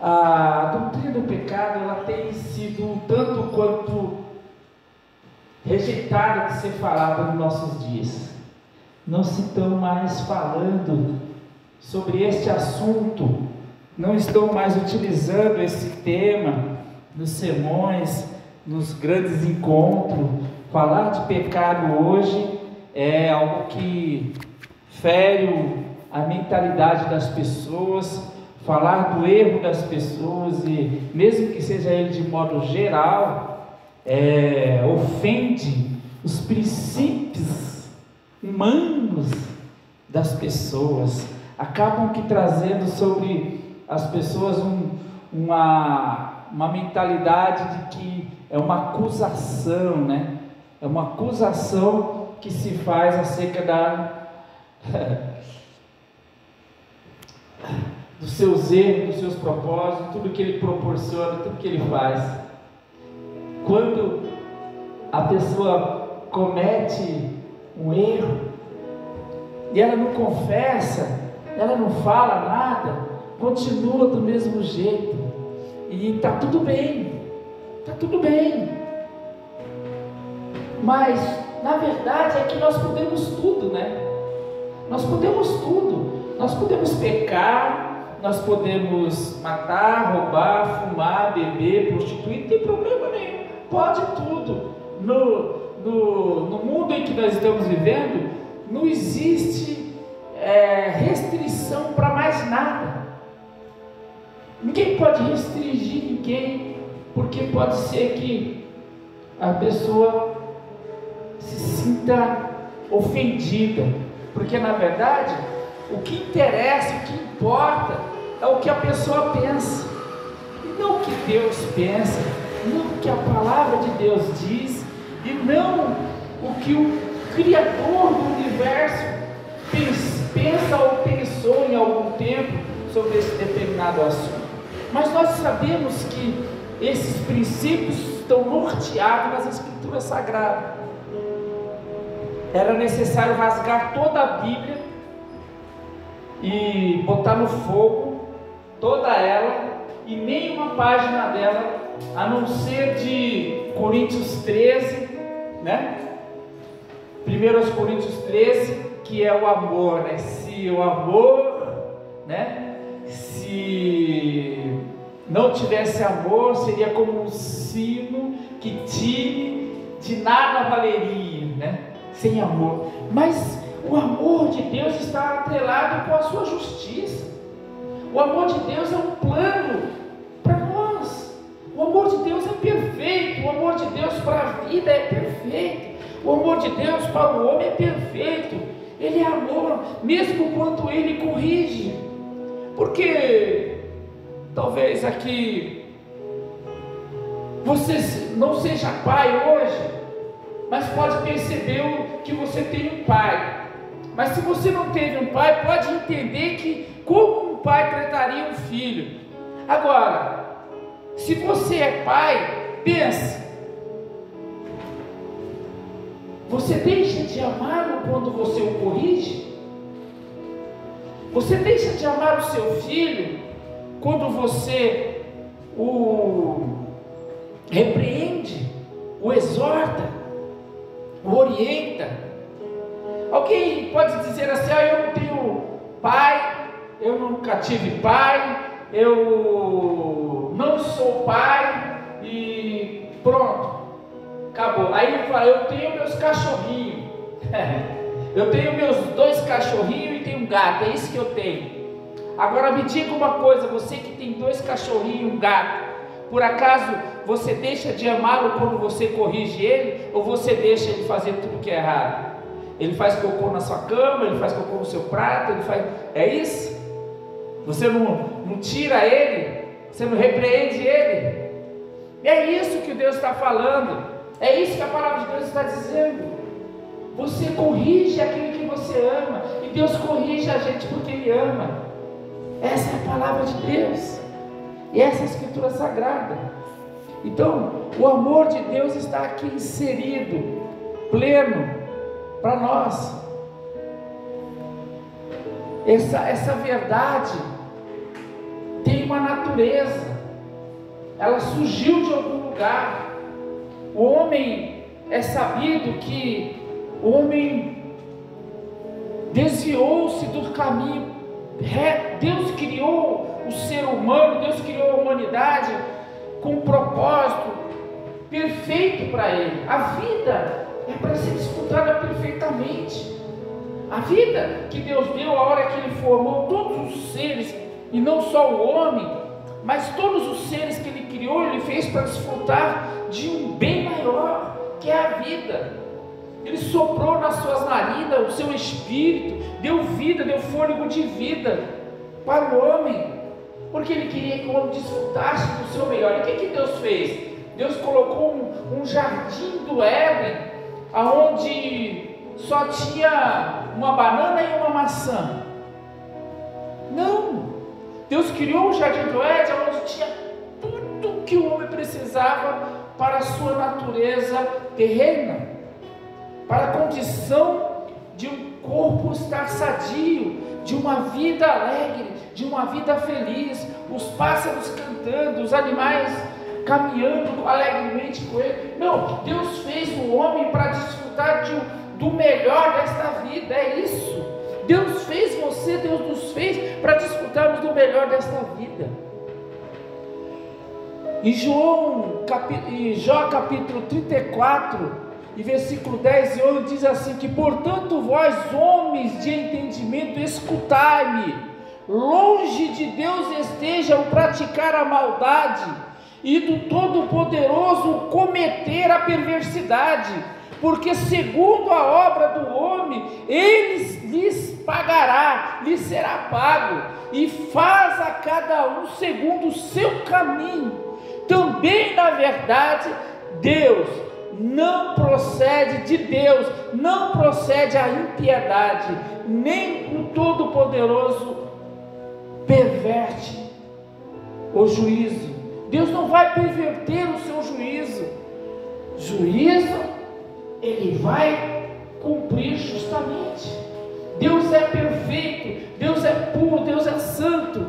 A doutrina do pecado, ela tem sido um tanto quanto rejeitada de ser falada nos nossos dias. Não se estão mais falando sobre este assunto, não estão mais utilizando esse tema nos sermões, nos grandes encontros. Falar de pecado hoje é algo que fere a mentalidade das pessoas. Falar do erro das pessoas, e mesmo que seja ele de modo geral, ofende os princípios humanos das pessoas. Acabam que trazendo sobre as pessoas uma mentalidade de que é uma acusação, né? É uma acusação que se faz acerca dos seus erros, dos seus propósitos, tudo que ele proporciona, tudo que ele faz. Quando a pessoa comete um erro e ela não confessa, ela não fala nada, continua do mesmo jeito, e está tudo bem, está tudo bem. Mas na verdade é que nós podemos tudo, né? Nós podemos tudo. Nós podemos pecar, nós podemos matar, roubar, fumar, beber, prostituir, não tem problema nenhum, pode tudo. No mundo em que nós estamos vivendo, não existe restrição para mais nada. Ninguém pode restringir ninguém, porque pode ser que a pessoa se sinta ofendida, porque na verdade o que interessa, o que importa é o que a pessoa pensa, e não o que Deus pensa, não o que a palavra de Deus diz, e não o que o Criador do universo pensa ou pensou em algum tempo sobre esse determinado assunto. Mas nós sabemos que esses princípios estão norteados nas Escrituras Sagradas. Era necessário rasgar toda a Bíblia e botar no fogo toda ela, e nenhuma página dela, a não ser de Coríntios 13, né? 1 Coríntios 13, que é o amor, né? Se o amor, né? Se não tivesse amor, seria como um sino que de nada valeria, né? Sem amor. Mas o amor de Deus está atrelado com a sua justiça. O amor de Deus é um plano para nós. O amor de Deus é perfeito. O amor de Deus para a vida é perfeito. O amor de Deus para o homem é perfeito. Ele é amor, mesmo quando ele corrige. Porque talvez aqui você não seja pai hoje, mas pode perceber que você tem um pai. Mas se você não teve um pai, pode entender que como um pai trataria um filho. Agora, se você é pai, pense, você deixa de amá-lo quando você o corrige? Você deixa de amar o seu filho quando você o repreende, o exorta, o orienta? Alguém pode dizer assim: eu não tenho pai, eu nunca tive pai, eu não sou pai, e pronto, acabou. Aí ele fala: eu tenho meus cachorrinhos, eu tenho meus 2 cachorrinhos e tenho um gato, é isso que eu tenho. Agora me diga uma coisa, você que tem 2 cachorrinhos e um gato, por acaso você deixa de amá-lo quando você corrige ele, ou você deixa ele fazer tudo que é errado? Ele faz cocô na sua cama, ele faz cocô no seu prato, ele faz... É isso? Você não tira ele? Você não repreende ele? É isso que Deus está falando. É isso que a palavra de Deus está dizendo. Você corrige aquele que você ama, e Deus corrige a gente porque Ele ama. Essa é a palavra de Deus, e essa é a Escritura Sagrada. Então, o amor de Deus está aqui inserido, pleno, para nós. Essa verdade tem uma natureza, ela surgiu de algum lugar. O homem, é sabido que o homem desviou-se do caminho reto. Deus criou o ser humano, Deus criou a humanidade com um propósito perfeito para ele. A vida é para ser disputada perfeitamente. A vida que Deus deu, a hora que Ele formou todos os seres, e não só o homem, mas todos os seres que Ele criou, Ele fez para desfrutar de um bem maior, que é a vida. Ele soprou nas suas narinas o seu espírito, deu vida, deu fôlego de vida para o homem, porque Ele queria que o homem desfrutasse do seu melhor. E o que Deus fez? Deus colocou um jardim do Éden, aonde só tinha uma banana e uma maçã. Não, Deus criou o jardim do Éden, onde tinha tudo que o homem precisava para a sua natureza terrena, para a condição de um corpo estar sadio, de uma vida alegre, de uma vida feliz, os pássaros cantando, os animais caminhando alegremente com ele. Não, Deus fez o homem para desfrutar do melhor desta vida, é isso. Deus fez você, Deus nos fez para desfrutarmos do melhor desta vida. Em Jó capítulo 34, e versículo 10 e 11 diz assim: que portanto vós homens de entendimento escutai-me, longe de Deus esteja o praticar a maldade, e do Todo-Poderoso cometer a perversidade, porque segundo a obra do homem, ele lhes pagará, lhes será pago, e faz a cada um segundo o seu caminho. Também na verdade, Deus não procede a impiedade, nem o Todo-Poderoso perverte o juízo. Deus não vai perverter o seu juízo. Ele vai cumprir justamente. Deus é perfeito, Deus é puro, Deus é santo.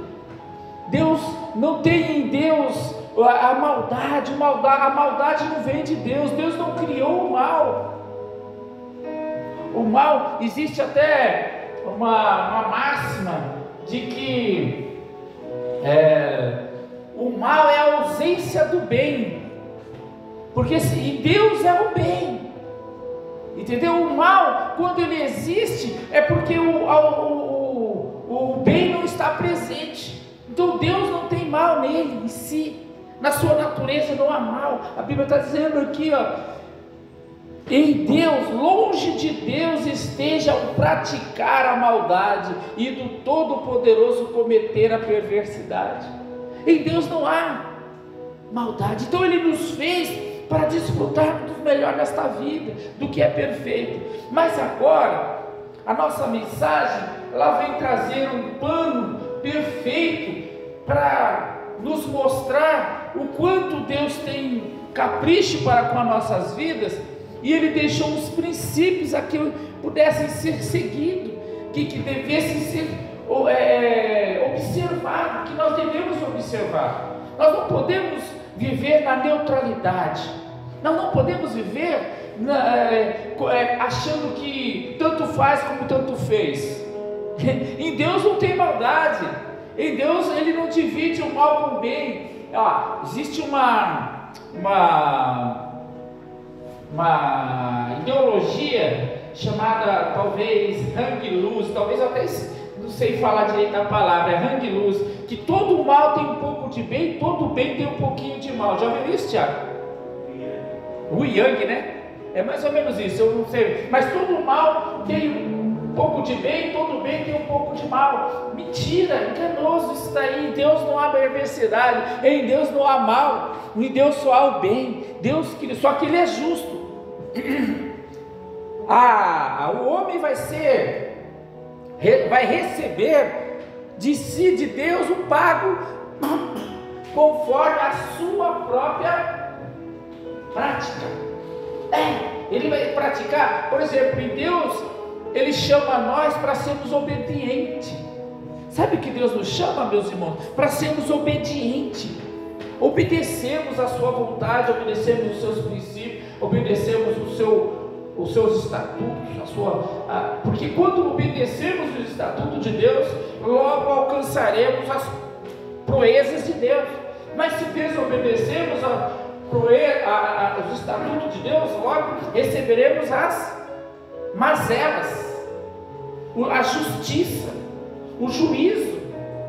Deus não tem em Deus a maldade, a maldade não vem de Deus. Deus não criou o mal. O mal, existe até uma máxima de que o mal é a ausência do bem, porque Deus é o bem, entendeu? O mal, quando ele existe, é porque o bem não está presente. Então Deus não tem mal nele em si, na sua natureza não há mal. A Bíblia está dizendo aqui, em Deus, longe de Deus esteja o praticar a maldade, e do Todo-Poderoso cometer a perversidade. Em Deus não há maldade. Então Ele nos fez para desfrutar do melhor desta vida, do que é perfeito. Mas agora, a nossa mensagem, ela vem trazer um plano perfeito para nos mostrar o quanto Deus tem capricho para com as nossas vidas, e Ele deixou os princípios a que pudessem ser seguidos, que devessem ser observados, que nós devemos observar. Nós não podemos viver na neutralidade, nós não podemos viver achando que tanto faz como tanto fez. Em Deus não tem maldade, em Deus Ele não divide o mal com o bem. Existe uma ideologia chamada talvez hang loose, talvez eu até não sei falar direito a palavra, é hang loose, que todo mal tem um pouco de bem, todo bem tem um pouquinho de mal. Já viu isso, Tiago? O Yang, né? É mais ou menos isso, eu não sei, mas todo mal tem um pouco de bem, todo bem tem um pouco de mal. Mentira, enganoso isso daí. Em Deus não há perversidade, em Deus não há mal, em Deus só há o bem. Só que Ele é justo. O homem vai receber de si, de Deus, o pago conforme a sua própria prática. Ele vai praticar, por exemplo, em Deus Ele chama nós para sermos obedientes. Sabe que Deus nos chama, meus irmãos? Para sermos obedientes, obedecermos a sua vontade, obedecermos os seus princípios, obedecermos os seus estatutos, porque quando obedecermos os estatutos de Deus, logo alcançaremos as proezas de Deus. Mas se desobedecermos os estatutos de Deus, logo receberemos as mazelas, a justiça, o juízo.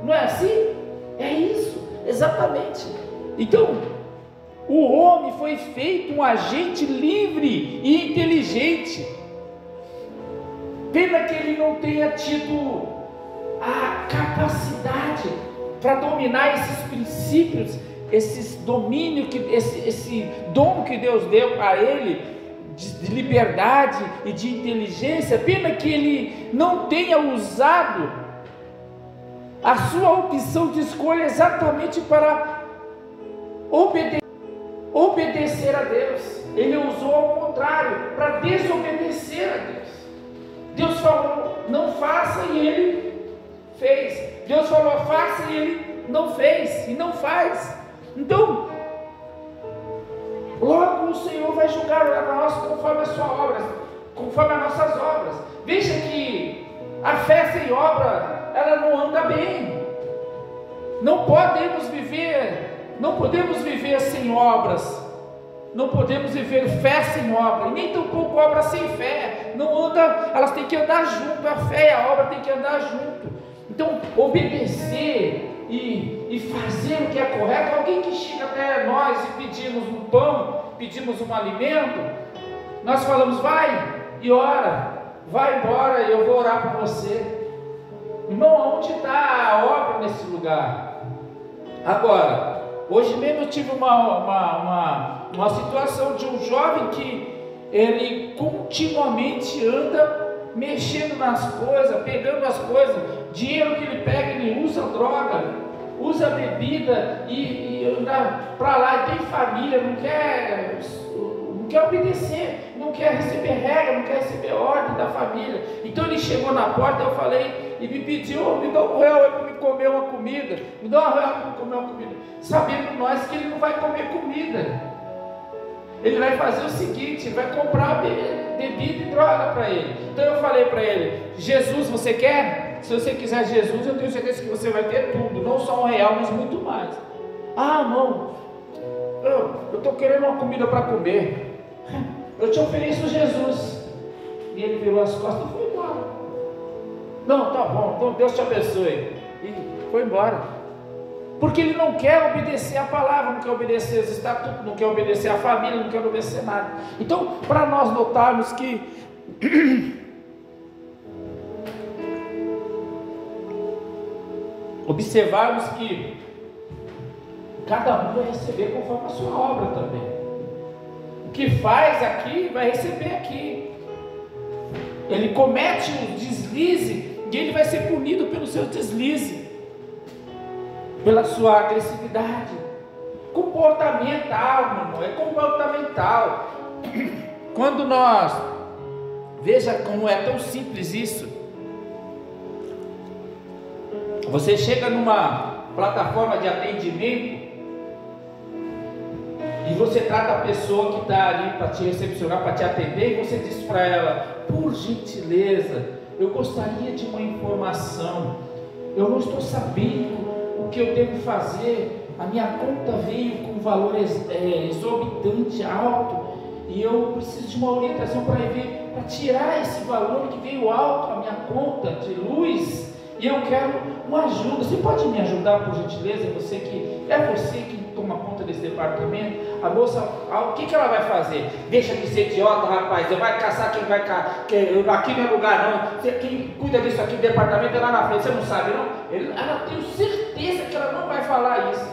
Não é assim? É isso, exatamente. Então, o homem foi feito um agente livre e inteligente. Pena que ele não tenha tido a capacidade para dominar esses princípios, esse domínio, esse dom que Deus deu a ele, de liberdade e de inteligência. Pena que ele não tenha usado a sua opção de escolha exatamente para obedecer a Deus. Ele usou ao contrário, para desobedecer a Deus. Deus falou, não faça, e ele fez. Deus falou, faça, e ele não fez, e não faz. Então, logo o Senhor vai julgar a nós conforme a sua obra, conforme as nossas obras. Veja que a fé sem obra, ela não anda bem. Não podemos viver sem obras. Não podemos viver fé sem obra, e nem tampouco obra sem fé. Não anda, elas têm que andar junto. A fé e a obra têm que andar junto. Então, obedecer e fazer o que é correto. Alguém que chega até nós e pedimos um pão, pedimos um alimento, nós falamos, vai e ora, vai embora, eu vou orar por você. Irmão, onde está a obra nesse lugar? Agora, hoje mesmo eu tive uma situação de um jovem que ele continuamente anda mexendo nas coisas, pegando as coisas, dinheiro que ele pega, ele usa droga, usa bebida e anda para lá, tem família, não quer obedecer, não quer receber regra, não quer receber ordem da família. Então ele chegou na porta, eu falei, e me pediu, me dá R$1 para me comer uma comida, me dá R$1 para me comer uma comida, sabendo nós que ele não vai comer comida. Ele vai fazer o seguinte, ele vai comprar bebida e droga para ele. Então eu falei para ele, Jesus você quer? Se você quiser Jesus, eu tenho certeza que você vai ter tudo, não só R$1, mas muito mais. Ah, não, eu estou querendo uma comida para comer, eu te ofereço Jesus. E ele virou as costas e foi embora. Não, tá bom, então Deus te abençoe. E foi embora. Porque ele não quer obedecer a palavra, não quer obedecer os estatutos, não quer obedecer a família, não quer obedecer nada. Então, para nós notarmos que observarmos que cada um vai receber conforme a sua obra também. O que faz aqui, vai receber aqui. Ele comete um deslize e ele vai ser punido pelo seu deslize, pela sua agressividade. Comportamental, meu irmão, é comportamental. Quando nós, veja como é tão simples isso. Você chega numa plataforma de atendimento e você trata a pessoa que está ali para te recepcionar, para te atender, e você diz para ela, por gentileza, eu gostaria de uma informação, eu não estou sabendo o que eu devo fazer, a minha conta veio com um valor exorbitante, alto, e eu preciso de uma orientação para tirar esse valor que veio alto, a minha conta de luz, e eu quero uma ajuda. Você pode me ajudar, por gentileza? Você que toma conta desse departamento. A moça, o que ela vai fazer? Deixa de ser idiota, rapaz, você vai caçar quem vai caçar, aqui não é lugar não, quem cuida disso aqui do departamento é lá na frente, você não sabe não? Ela tem certeza que ela não vai falar isso.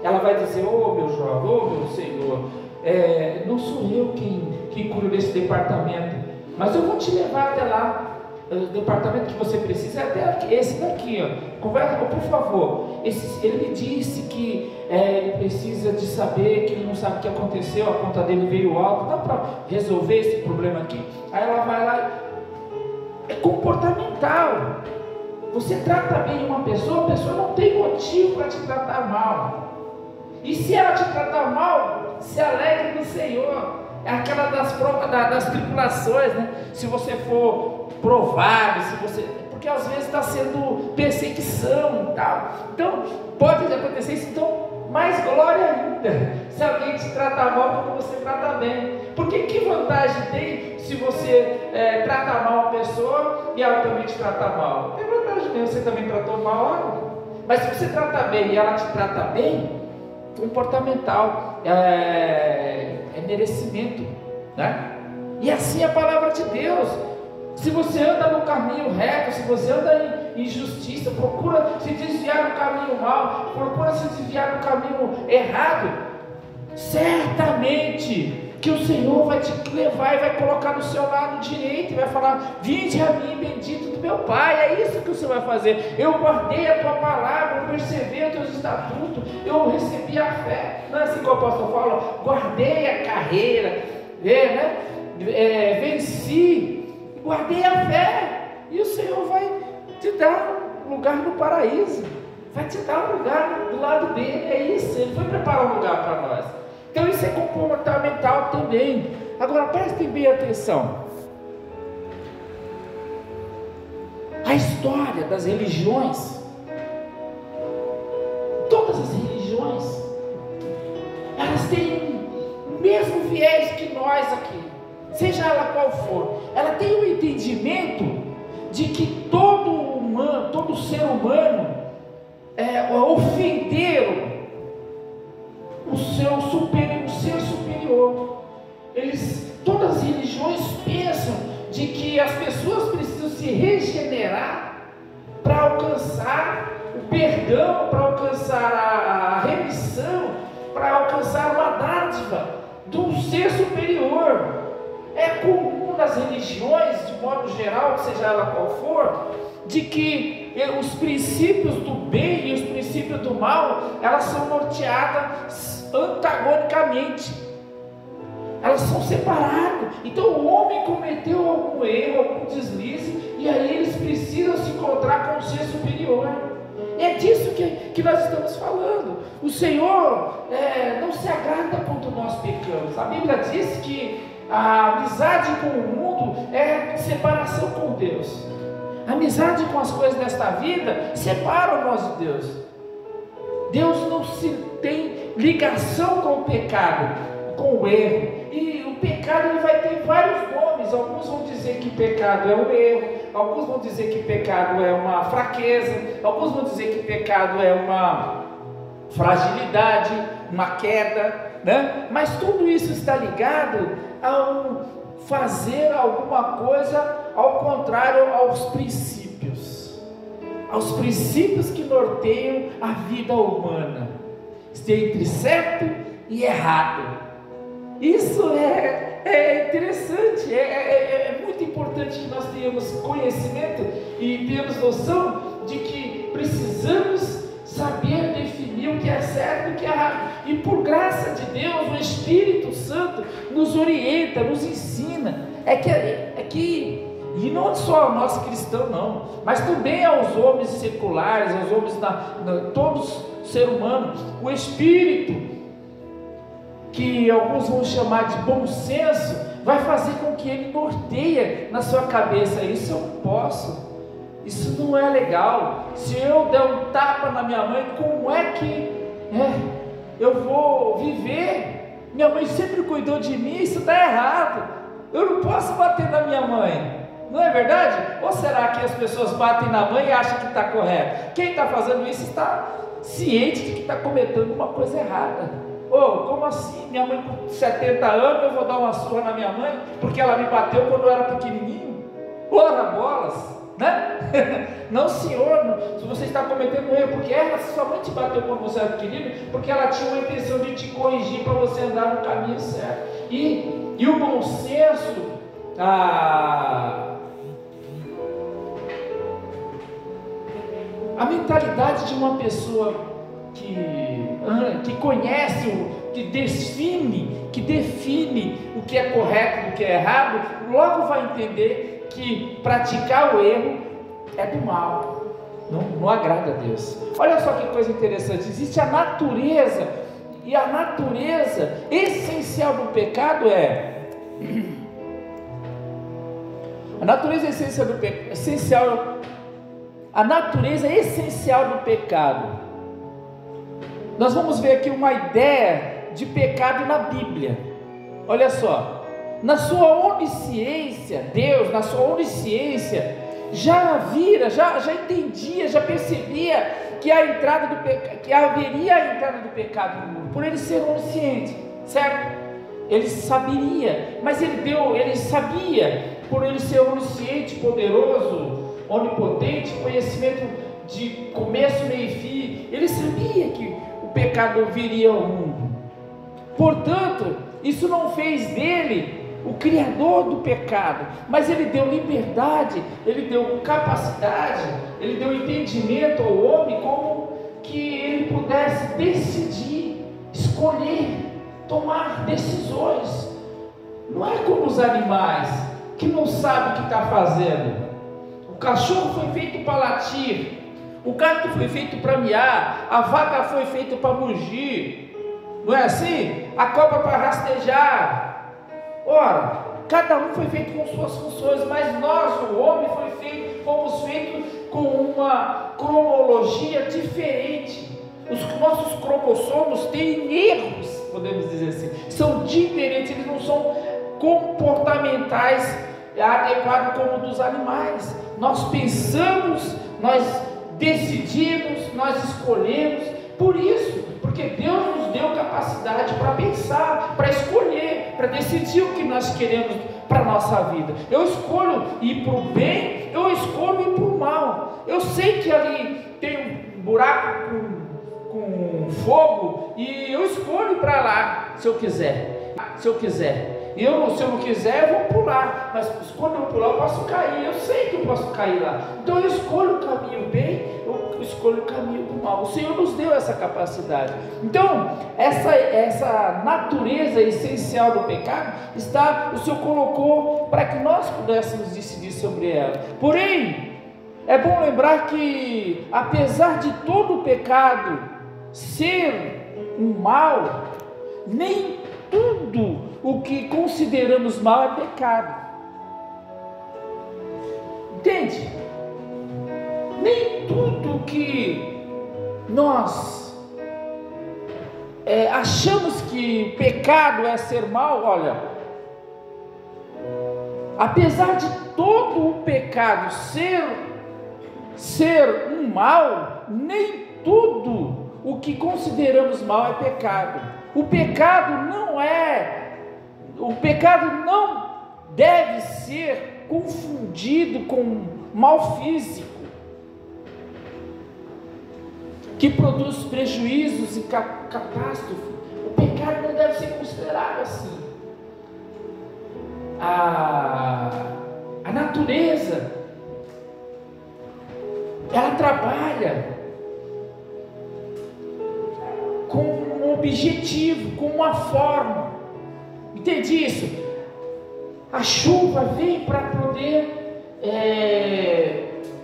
Ela vai dizer, meu jovem, meu senhor, não sou eu quem cuida desse departamento, mas eu vou te levar até lá. O departamento que você precisa é até aqui, esse daqui, ó. Conversa, por favor. Ele me disse que ele precisa de saber, que ele não sabe o que aconteceu, a conta dele veio alta, dá para resolver esse problema aqui? Aí ela vai lá, é comportamental. você trata bem uma pessoa, a pessoa não tem motivo para te tratar mal. E se ela te tratar mal, se alegre no Senhor. É aquela das provas, das tribulações, né? Se você for provado, porque às vezes está sendo perseguição e tal. Então, pode acontecer isso, então, mais glória ainda, se alguém te tratar mal quando você trata bem. Porque que vantagem tem se você trata mal uma pessoa e ela também te trata mal? Tem vantagem mesmo, você também tratou mal ela. Mas se você trata bem e ela te trata bem, comportamental, é merecimento, né? E assim é a palavra de Deus. Se você anda no caminho reto, se você anda em justiça, procura se desviar do caminho mal, procura se desviar do caminho errado, certamente que o Senhor vai te levar e vai colocar do seu lado direito e vai falar: vinde a mim, bendito do meu Pai. É isso que o Senhor vai fazer. Eu guardei a tua palavra, eu percebi os teus estatutos, eu recebi a fé. Não é assim que o apóstolo fala? Guardei a carreira, venci, guardei a fé, e o Senhor vai te dar um lugar no paraíso, vai te dar um lugar do lado dele. É isso, ele foi preparar um lugar para nós. Então isso é comportamental também. Agora prestem bem atenção. A história das religiões, todas as religiões, elas têm o mesmo viés que nós aqui, seja ela qual for. Ela tem um entendimento de que todo ser humano ofenderam o ser superior. Todas as religiões pensam de que as pessoas precisam se regenerar para alcançar o perdão, para alcançar a remissão, para alcançar uma dádiva do ser superior. É comum nas religiões, de modo geral, seja ela qual for, de que os princípios do bem e os princípios do mal, elas são norteadas antagonicamente, elas são separadas. Então o homem cometeu algum erro, algum deslize, e aí eles precisam se encontrar com o ser superior. É disso que nós estamos falando. O Senhor não se agrada quando nós pecamos. A Bíblia diz que a amizade com o mundo é separação com Deus. A amizade com as coisas desta vida separa nós de Deus. Deus não se tem ligação com o pecado, com o erro. E o pecado ele vai ter vários nomes. Alguns vão dizer que pecado é um erro, alguns vão dizer que pecado é uma fraqueza, alguns vão dizer que pecado é uma fragilidade, uma queda, né? Mas tudo isso está ligado ao fazer alguma coisa ao contrário aos princípios que norteiam a vida humana, entre certo e errado. Isso é interessante, é muito importante que nós tenhamos conhecimento e tenhamos noção de que precisamos saber definir o que é certo e o que é errado. E por graça de Deus, o Espírito Santo nos orienta, nos ensina. E não só a nós cristãos não, mas também aos homens seculares, aos homens todos seres humanos, o Espírito, que alguns vão chamar de bom senso, vai fazer com que ele norteie na sua cabeça: isso eu não posso, isso não é legal. Se eu der um tapa na minha mãe, como é que eu vou viver? Minha mãe sempre cuidou de mim, isso está errado, eu não posso bater na minha mãe. Não é verdade? Ou será que as pessoas batem na mãe e acham que está correto? Quem está fazendo isso está ciente de que está cometendo uma coisa errada. Como assim? Minha mãe com 70 anos, eu vou dar uma surra na minha mãe porque ela me bateu quando eu era pequenininho? Ora bolas, né? Não, senhor, se você está cometendo um erro, porque sua mãe te bateu quando você era pequenino, porque ela tinha uma intenção de te corrigir para você andar no caminho certo. E o bom senso, a mentalidade de uma pessoa que conhece, que define o que é correto e o que é errado, logo vai entender que praticar o erro é do mal. não agrada a Deus. Olha só que coisa interessante, existe a natureza, e a natureza essencial do pecado a natureza essencial do pecado. Nós vamos ver aqui uma ideia de pecado na Bíblia. Olha só, na sua onisciência, Deus, na sua onisciência, já vira, já entendia, já percebia que haveria a entrada do pecado no mundo, por ele ser onisciente, certo? Ele sabia, mas ele sabia, por ele ser onisciente, poderoso, onipotente, conhecimento de começo, meio e fim, ele sabia que o pecado viria ao mundo. Portanto, isso não fez dele o criador do pecado, mas ele deu liberdade, ele deu capacidade, ele deu entendimento ao homem, como que ele pudesse decidir, escolher, tomar decisões. Não é como os animais que não sabem o que está fazendo. O cachorro foi feito para latir, o gato foi feito para miar, a vaca foi feita para mugir, não é assim? A cobra para rastejar. Ora, cada um foi feito com suas funções, mas nós, o homem, fomos feitos com uma cronologia diferente. Os nossos cromossomos têm erros, podemos dizer assim, são diferentes, eles não são comportamentais adequados como o dos animais. Nós pensamos, nós decidimos, nós escolhemos, por isso, porque Deus nos deu capacidade para pensar, para escolher, para decidir o que nós queremos para a nossa vida. Eu escolho ir para o bem, eu escolho ir para o mal. Eu sei que ali tem um buraco com fogo, e eu escolho ir para lá, se eu quiser. Se eu não quiser, eu vou pular, mas quando eu pular, eu posso cair. Eu sei que eu posso cair lá, então eu escolho o caminho bem, eu escolho o caminho do mal. O Senhor nos deu essa capacidade. Então, essa natureza essencial do pecado, o Senhor colocou para que nós pudéssemos decidir sobre ela. Porém, é bom lembrar que, apesar de todo o pecado ser um mal, nem tudo o que consideramos mal é pecado. Entende? Nem tudo que nós achamos que pecado é ser mal, olha, apesar de todo o pecado ser um mal, nem tudo o que consideramos mal é pecado. O pecado não deve ser confundido com mal físico, que produz prejuízos e catástrofe. O pecado não deve ser considerado assim. A natureza, ela trabalha com um objetivo, com uma forma. Entende isso? A chuva vem para poder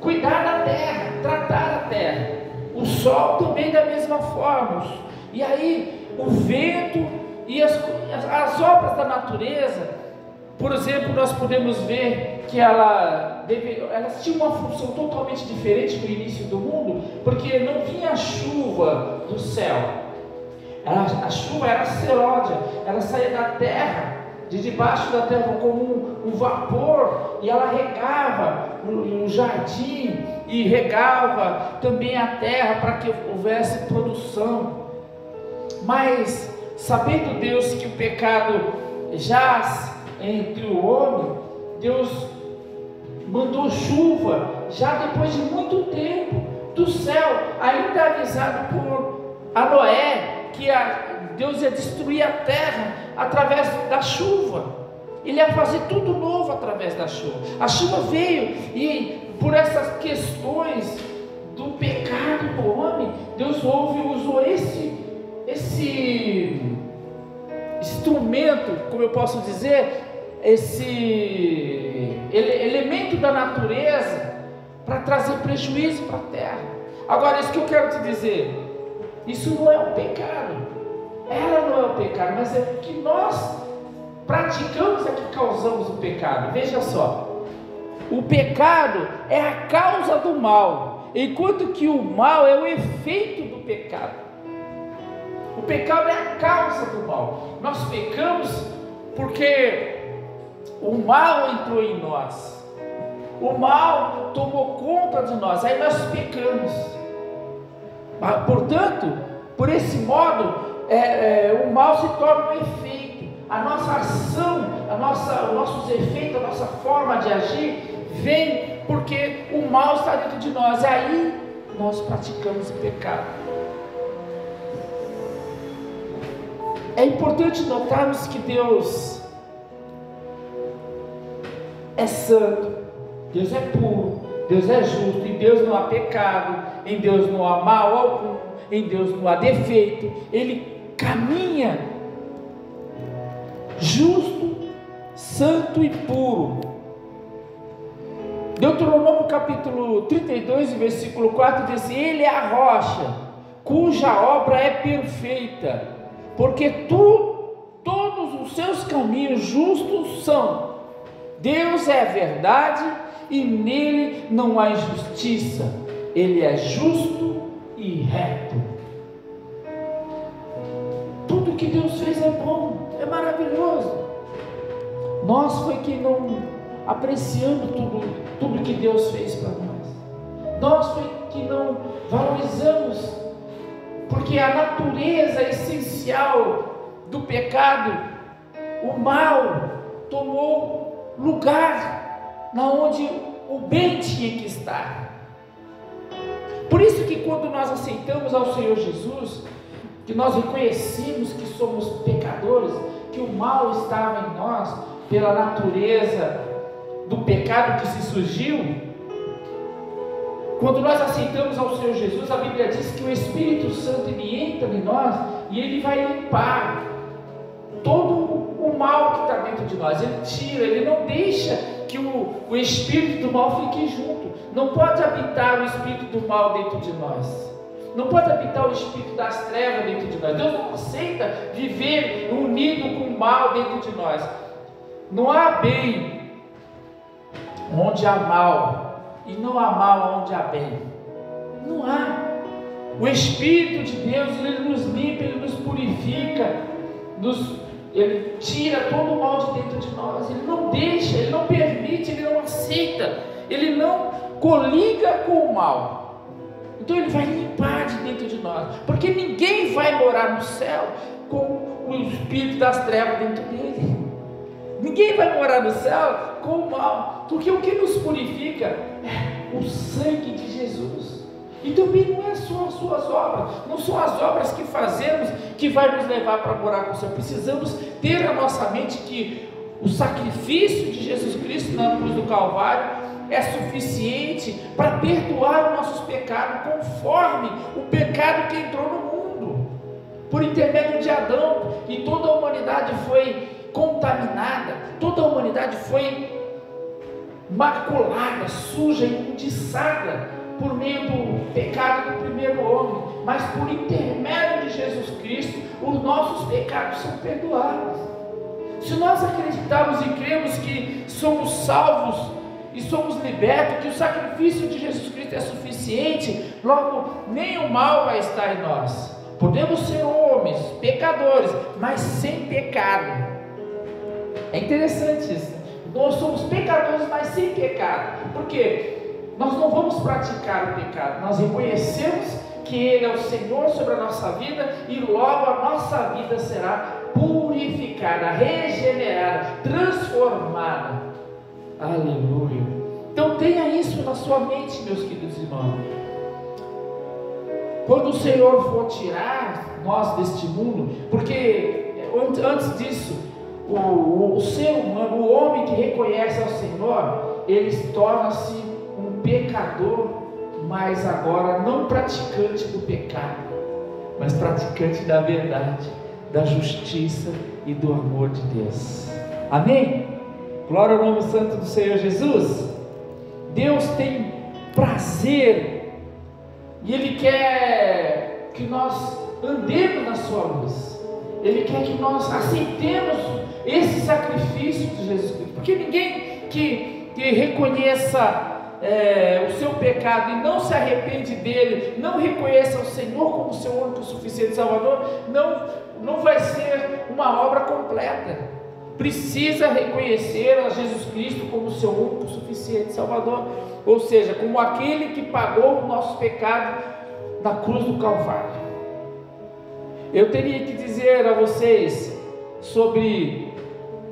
cuidar da terra, tratar a terra. O sol também da mesma forma. E aí o vento e as obras da natureza, por exemplo, nós podemos ver que elas tinham uma função totalmente diferente no início do mundo, porque não vinha a chuva do céu. A chuva era serôdia, ela saía da terra, de debaixo da terra, como um vapor, e ela regava o jardim e regava também a terra para que houvesse produção. Mas, sabendo Deus que o pecado jaz entre o homem, Deus mandou chuva, já depois de muito tempo, do céu, ainda avisado por Noé, que Deus ia destruir a terra através da chuva. Ele ia fazer tudo novo através da chuva. A chuva veio, e por essas questões do pecado do homem, Deus usou esse instrumento, como eu posso dizer, esse elemento da natureza, para trazer prejuízo para a terra. Agora, isso que eu quero te dizer, isso não é um pecado, ela não é um pecado, mas é o que nós praticamos é que causamos o pecado. Veja só, o pecado é a causa do mal, enquanto que o mal é o efeito do pecado. O pecado é a causa do mal. Nós pecamos porque o mal entrou em nós, o mal tomou conta de nós, aí nós pecamos. Portanto, por esse modo, o mal se torna um efeito. A nossa ação, os nossos efeitos, a nossa forma de agir vem porque o mal está dentro de nós, e aí nós praticamos o pecado. É importante notarmos que Deus é santo, Deus é puro, Deus é justo, em Deus não há pecado, em Deus não há mal algum, em Deus não há defeito. Ele caminha justo, santo e puro. Deuteronômio capítulo 32, versículo 4 diz: Ele é a rocha, cuja obra é perfeita, porque todos os seus caminhos justos são. Deus é a verdade e nele não há injustiça. Ele é justo e reto. Tudo que Deus fez é bom, é maravilhoso. Nós foi que não apreciamos tudo que Deus fez para nós. Nós foi que não valorizamos, porque a natureza essencial do pecado, o mal, tomou lugar na onde o bem tinha que estar. Por isso que quando nós aceitamos ao Senhor Jesus, que nós reconhecemos que somos pecadores, que o mal estava em nós pela natureza do pecado que se surgiu, quando nós aceitamos ao Senhor Jesus, a Bíblia diz que o Espírito Santo ele entra em nós e ele vai limpar todo o mal que está dentro de nós. Ele tira, ele não deixa que o espírito do mal fique junto. Não pode habitar o espírito do mal dentro de nós, não pode habitar o espírito das trevas dentro de nós. Deus não aceita viver unido com o mal dentro de nós. Não há bem onde há mal, e não há mal onde há bem. Não há. O Espírito de Deus, ele nos limpa, ele nos purifica, ele tira todo o mal de dentro de nós. Ele não deixa, ele não permite, ele não aceita, ele não coliga com o mal. Então ele vai limpar de dentro de nós, porque ninguém vai morar no céu com o espírito das trevas dentro dele. Ninguém vai morar no céu com o mal, porque o que nos purifica é o sangue de Jesus. E também não é só as suas obras, não são as obras que fazemos que vai nos levar para morar com o Senhor. Precisamos ter na nossa mente que o sacrifício de Jesus Cristo na cruz do Calvário é suficiente para perdoar os nossos pecados, conforme o pecado que entrou no mundo, por intermédio de Adão, e toda a humanidade foi contaminada, toda a humanidade foi maculada, suja, imundiçada por meio do pecado do primeiro homem. Mas por intermédio de Jesus Cristo, os nossos pecados são perdoados. Se nós acreditarmos e cremos que somos salvos e somos libertos, que o sacrifício de Jesus Cristo é suficiente, logo nem o mal vai estar em nós. Podemos ser homens, pecadores, mas sem pecado. É interessante isso. Nós somos pecadores, mas sem pecado. Por quê? Nós não vamos praticar o pecado. Nós reconhecemos que Ele é o Senhor sobre a nossa vida, e logo a nossa vida será purificada, regenerada, transformada. Aleluia. Então tenha isso na sua mente, meus queridos irmãos. Quando o Senhor for tirar nós deste mundo, porque antes disso, o ser humano, o homem que reconhece ao Senhor, ele torna-se um pecador, mas agora não praticante do pecado, mas praticante da verdade, da justiça e do amor de Deus. Amém? Glória ao nome santo do Senhor Jesus. Deus tem prazer, e Ele quer que nós andemos na sua luz. Ele quer que nós aceitemos esse sacrifício de Jesus Cristo, porque ninguém que reconheça o seu pecado e não se arrepende dele, não reconheça o Senhor como seu único suficiente Salvador, não vai ser uma obra completa. Precisa reconhecer a Jesus Cristo como seu único suficiente Salvador, ou seja, como aquele que pagou o nosso pecado na cruz do Calvário. Eu teria que dizer a vocês sobre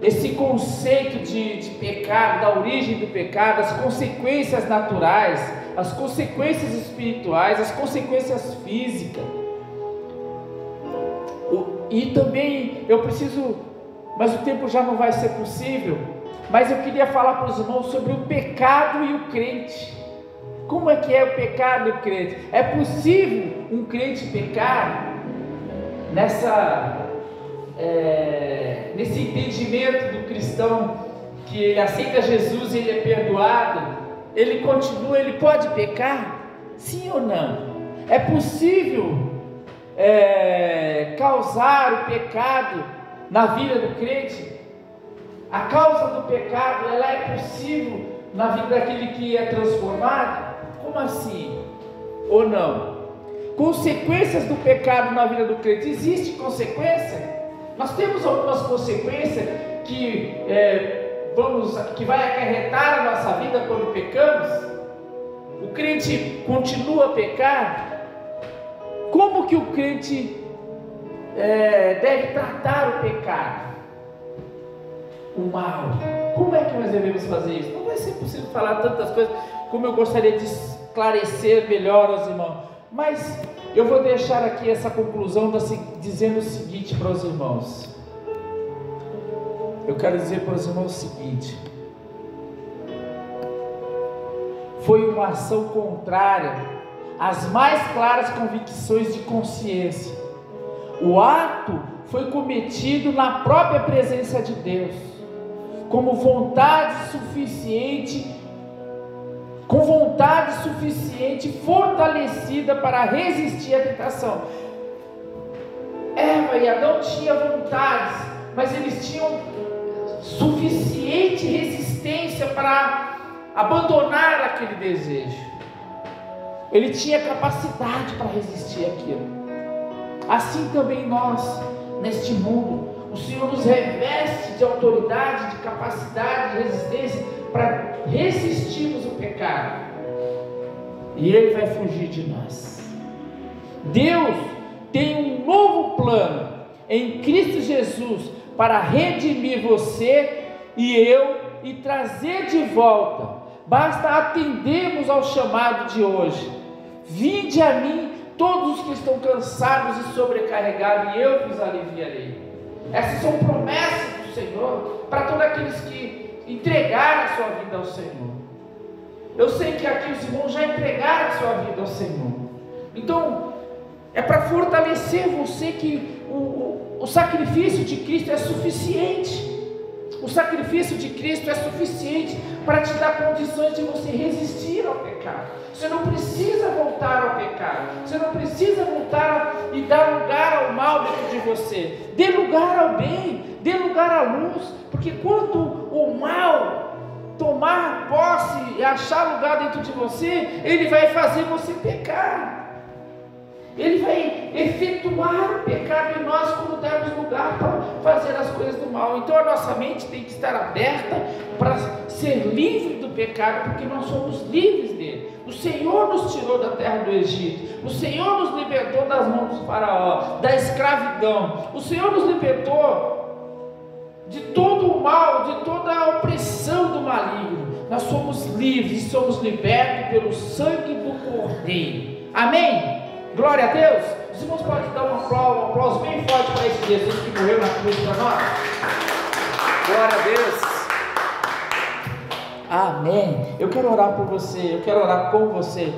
esse conceito de pecado, da origem do pecado, as consequências naturais, as consequências espirituais, as consequências físicas. E também eu preciso, mas o tempo já não vai ser possível, mas eu queria falar para os irmãos sobre o pecado e o crente. Como é que é o pecado e o crente? É possível um crente pecar nesse entendimento do cristão, que ele aceita Jesus e ele é perdoado, ele continua, ele pode pecar? Sim ou não? É possível causar o pecado na vida do crente? A causa do pecado, ela é possível na vida daquele que é transformado? Como assim? Ou não? Consequências do pecado na vida do crente, existe consequência? Nós temos algumas consequências que vai acarretar a nossa vida quando pecamos. O crente continua a pecar. Como que o crente deve tratar o pecado? O mal. Como é que nós devemos fazer isso? Não vai ser possível falar tantas coisas como eu gostaria de esclarecer melhor aos irmãos, mas eu vou deixar aqui essa conclusão dizendo o seguinte para os irmãos. Eu quero dizer para os irmãos o seguinte: foi uma ação contrária às mais claras convicções de consciência. O ato foi cometido na própria presença de Deus, com vontade suficiente fortalecida para resistir à tentação. Eva e Adão tinham vontades, mas eles tinham suficiente resistência para abandonar aquele desejo. Ele tinha capacidade para resistir àquilo. Assim também nós, neste mundo, o Senhor nos reveste de autoridade, de capacidade, de resistência para resistirmos o pecado, e Ele vai fugir de nós. Deus tem um novo plano em Cristo Jesus para redimir você e eu e trazer de volta. Basta atendermos ao chamado de hoje: vinde a mim todos os que estão cansados e sobrecarregados, e eu vos aliviarei. Essas são promessas do Senhor para todos aqueles que entregaram a sua vida ao Senhor. Eu sei que aqui os irmãos já entregaram a sua vida ao Senhor. Então, é para fortalecer você que o sacrifício de Cristo é suficiente. O sacrifício de Cristo é suficiente para te dar condições de você resistir ao pecado. Você não precisa voltar ao pecado. Você não precisa voltar e dar lugar ao mal dentro de você. Dê lugar ao bem, dê lugar à luz, porque quando o mal tomar posse e achar lugar dentro de você, ele vai fazer você pecar. Ele vai efetuar o pecado em nós quando dermos lugar para fazer as coisas do mal. Então a nossa mente tem que estar aberta para ser livre do pecado, porque nós somos livres dele. O Senhor nos tirou da terra do Egito. O Senhor nos libertou das mãos do faraó, da escravidão. O Senhor nos libertou de todo o mal, de toda a opressão do maligno. Nós somos livres e somos libertos pelo sangue do Cordeiro. Amém? Glória a Deus. Os irmãos podem dar um aplauso bem forte para esse Jesus que morreu na cruz para nós. Glória a Deus. Amém. Eu quero orar por você, eu quero orar com você.